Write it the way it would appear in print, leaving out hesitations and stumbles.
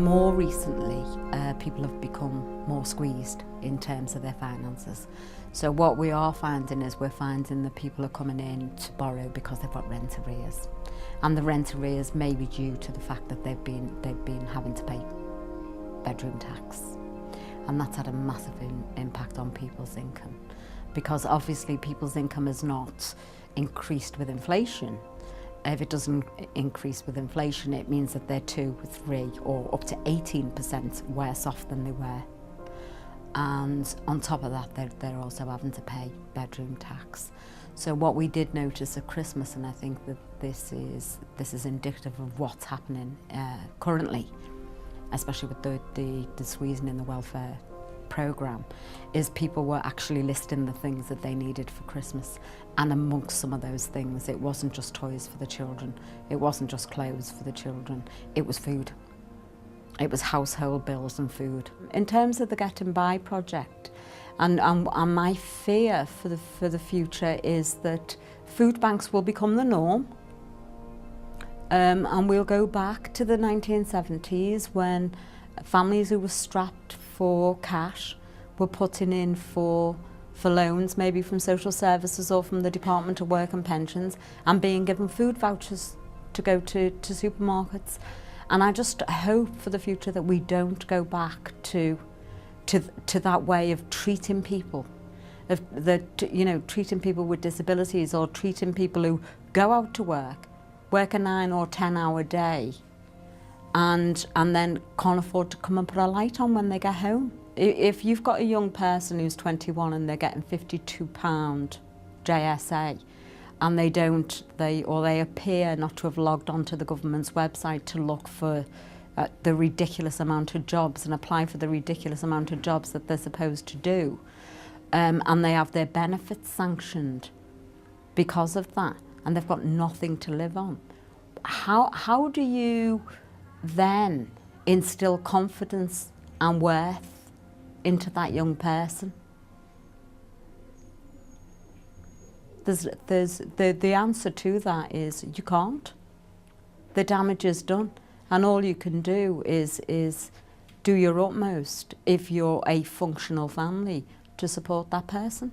more recently, people have become more squeezed in terms of their finances. So what we are finding is we're finding that people are coming in to borrow because they've got rent arrears. And the rent arrears may be due to the fact that they've been having to pay bedroom tax. And that's had a massive impact on people's income, because obviously people's income has not increased with inflation. If it doesn't increase with inflation, it means that they're 2, 3 or up to 18% worse off than they were. And on top of that, they're also having to pay bedroom tax. So what we did notice at Christmas, and I think that this is indicative of what's happening currently, especially with the squeezing in the welfare programme, is people were actually listing the things that they needed for Christmas. And amongst some of those things, it wasn't just toys for the children, it wasn't just clothes for the children, it was food. It was household bills and food. In terms of the Getting By project, and my fear for the future is that food banks will become the norm. And we'll go back to the 1970s when families who were strapped for cash were putting in for loans, maybe from social services or from the Department of Work and Pensions, and being given food vouchers to go to supermarkets. And I just hope for the future that we don't go back to that way of treating people, treating people with disabilities, or treating people who go out to work a 9 or 10-hour day, and then can't afford to come and put a light on when they get home. If you've got a young person who's 21 and they're getting £52 JSA, and they appear not to have logged onto the government's website to look for the ridiculous amount of jobs and apply for the ridiculous amount of jobs that they're supposed to do, and they have their benefits sanctioned because of that, and they've got nothing to live on. How do you then instill confidence and worth into that young person? The answer to that is you can't. The damage is done, and all you can do is do your utmost, if you're a functional family, to support that person.